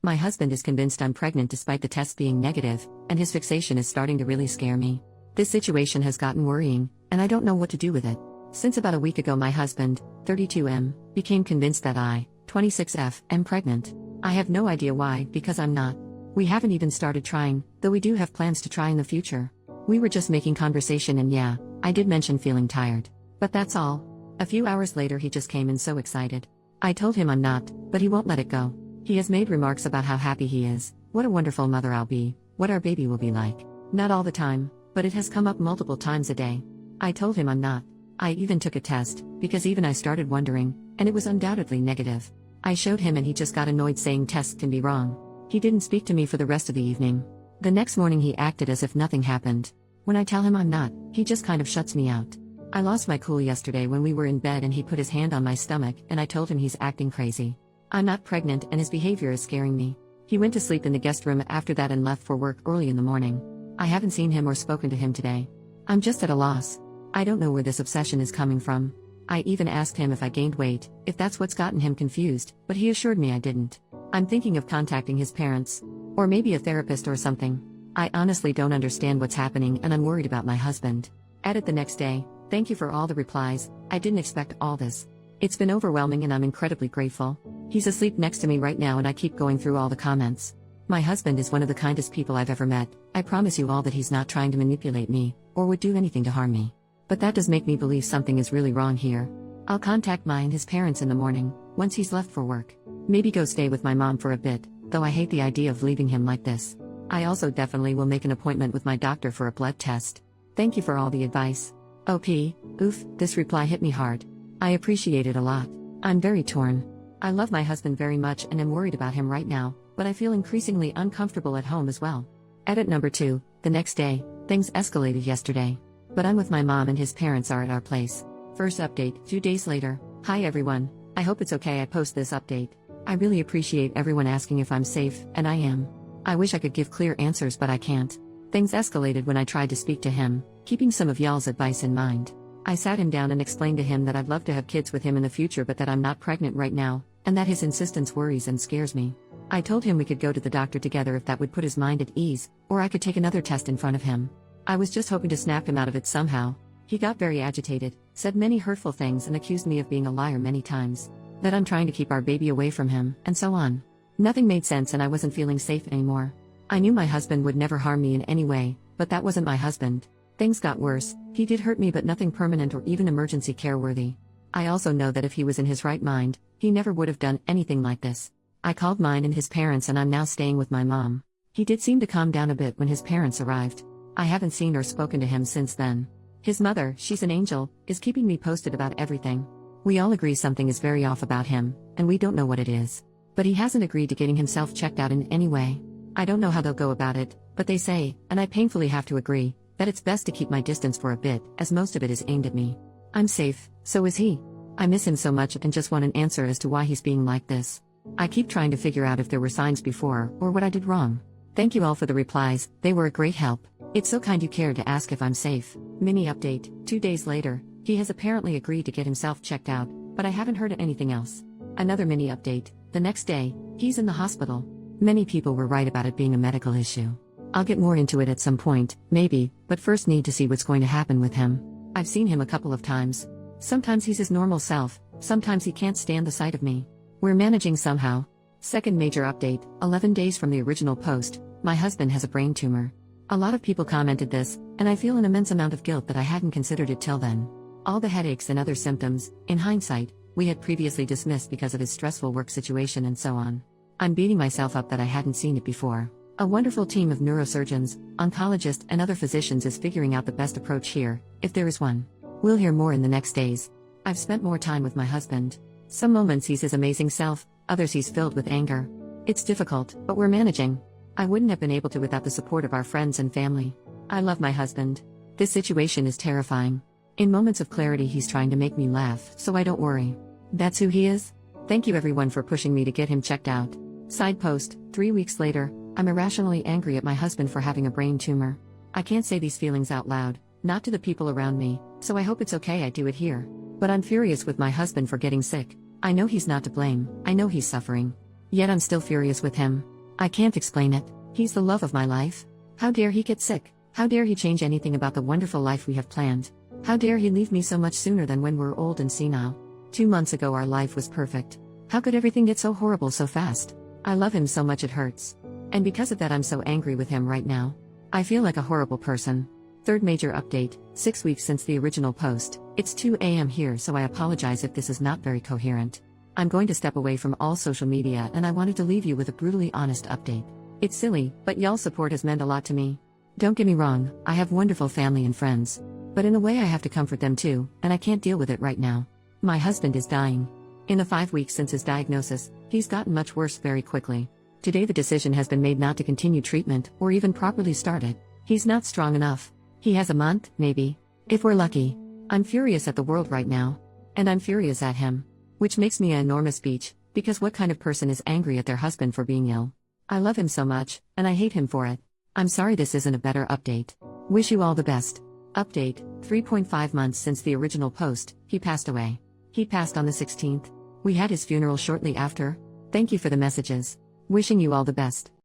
My husband is convinced I'm pregnant despite the test being negative, and his fixation is starting to really scare me. This situation has gotten worrying, and I don't know what to do with it. Since about a week ago my husband, 32M, became convinced that I, 26F, am pregnant. I have no idea why, because I'm not. We haven't even started trying, though we do have plans to try in the future. We were just making conversation and yeah, I did mention feeling tired. But that's all. A few hours later he just came in so excited. I told him I'm not, but he won't let it go. He has made remarks about how happy he is, what a wonderful mother I'll be, what our baby will be like. Not all the time, but it has come up multiple times a day. I told him I'm not. I even took a test, because even I started wondering, and it was undoubtedly negative. I showed him and he just got annoyed saying tests can be wrong. He didn't speak to me for the rest of the evening. The next morning he acted as if nothing happened. When I tell him I'm not, he just kind of shuts me out. I lost my cool yesterday when we were in bed and he put his hand on my stomach and I told him he's acting crazy. I'm not pregnant and his behavior is scaring me. He went to sleep in the guest room after that and left for work early in the morning. I haven't seen him or spoken to him today. I'm just at a loss. I don't know where this obsession is coming from. I even asked him if I gained weight, if that's what's gotten him confused, but he assured me I didn't. I'm thinking of contacting his parents. Or maybe a therapist or something. I honestly don't understand what's happening and I'm worried about my husband. Added the next day, thank you for all the replies, I didn't expect all this. It's been overwhelming and I'm incredibly grateful. He's asleep next to me right now and I keep going through all the comments. My husband is one of the kindest people I've ever met. I promise you all that he's not trying to manipulate me, or would do anything to harm me. But that does make me believe something is really wrong here. I'll contact his parents in the morning, once he's left for work. Maybe go stay with my mom for a bit, though I hate the idea of leaving him like this. I also definitely will make an appointment with my doctor for a blood test. Thank you for all the advice. Oof, this reply hit me hard. I appreciate it a lot. I'm very torn. I love my husband very much and am worried about him right now, but I feel increasingly uncomfortable at home as well. Edit number 2, the next day, things escalated yesterday. But I'm with my mom and his parents are at our place. First update, 2 days later. Hi everyone, I hope it's okay I post this update. I really appreciate everyone asking if I'm safe, and I am. I wish I could give clear answers but I can't. Things escalated when I tried to speak to him, keeping some of y'all's advice in mind. I sat him down and explained to him that I'd love to have kids with him in the future but that I'm not pregnant right now, and that his insistence worries and scares me. I told him we could go to the doctor together if that would put his mind at ease, or I could take another test in front of him. I was just hoping to snap him out of it somehow. He got very agitated, said many hurtful things and accused me of being a liar many times. That I'm trying to keep our baby away from him, and so on. Nothing made sense and I wasn't feeling safe anymore. I knew my husband would never harm me in any way, but that wasn't my husband. Things got worse, he did hurt me but nothing permanent or even emergency care worthy. I also know that if he was in his right mind, he never would have done anything like this. I called mine and his parents and I'm now staying with my mom. He did seem to calm down a bit when his parents arrived. I haven't seen or spoken to him since then. His mother, she's an angel, is keeping me posted about everything. We all agree something is very off about him, and we don't know what it is. But he hasn't agreed to getting himself checked out in any way. I don't know how they'll go about it, but they say, and I painfully have to agree, that it's best to keep my distance for a bit, as most of it is aimed at me. I'm safe, so is he. I miss him so much and just want an answer as to why he's being like this. I keep trying to figure out if there were signs before, or what I did wrong. Thank you all for the replies, they were a great help. It's so kind you cared to ask if I'm safe. Mini update, 2 days later, he has apparently agreed to get himself checked out, but I haven't heard anything else. Another mini update, the next day, he's in the hospital. Many people were right about it being a medical issue. I'll get more into it at some point, maybe, but first need to see what's going to happen with him. I've seen him a couple of times. Sometimes he's his normal self, sometimes he can't stand the sight of me. We're managing somehow. Second major update, 11 days from the original post, my husband has a brain tumor. A lot of people commented this, and I feel an immense amount of guilt that I hadn't considered it till then. All the headaches and other symptoms, in hindsight, we had previously dismissed because of his stressful work situation and so on. I'm beating myself up that I hadn't seen it before. A wonderful team of neurosurgeons, oncologists and other physicians is figuring out the best approach here, if there is one. We'll hear more in the next days. I've spent more time with my husband. Some moments he's his amazing self, others he's filled with anger. It's difficult, but we're managing. I wouldn't have been able to without the support of our friends and family. I love my husband. This situation is terrifying. In moments of clarity he's trying to make me laugh, so I don't worry. That's who he is? Thank you everyone for pushing me to get him checked out. Side post, 3 weeks later, I'm irrationally angry at my husband for having a brain tumor. I can't say these feelings out loud, not to the people around me, so I hope it's okay I do it here. But I'm furious with my husband for getting sick. I know he's not to blame, I know he's suffering. Yet I'm still furious with him. I can't explain it. He's the love of my life. How dare he get sick? How dare he change anything about the wonderful life we have planned? How dare he leave me so much sooner than when we're old and senile? 2 months ago our life was perfect. How could everything get so horrible so fast? I love him so much it hurts. And because of that I'm so angry with him right now. I feel like a horrible person. Third major update, 6 weeks since the original post. It's 2 a.m. here, so I apologize if this is not very coherent. I'm going to step away from all social media and I wanted to leave you with a brutally honest update. It's silly, but y'all's support has meant a lot to me. Don't get me wrong, I have wonderful family and friends. But in a way I have to comfort them too, and I can't deal with it right now. My husband is dying. In the 5 weeks since his diagnosis, he's gotten much worse very quickly. Today the decision has been made not to continue treatment, or even properly start it. He's not strong enough. He has a month, maybe. If we're lucky. I'm furious at the world right now. And I'm furious at him. Which makes me an enormous beach, because what kind of person is angry at their husband for being ill? I love him so much, and I hate him for it. I'm sorry this isn't a better update. Wish you all the best. Update, 3.5 months since the original post, he passed away. He passed on the 16th. We had his funeral shortly after. Thank you for the messages. Wishing you all the best.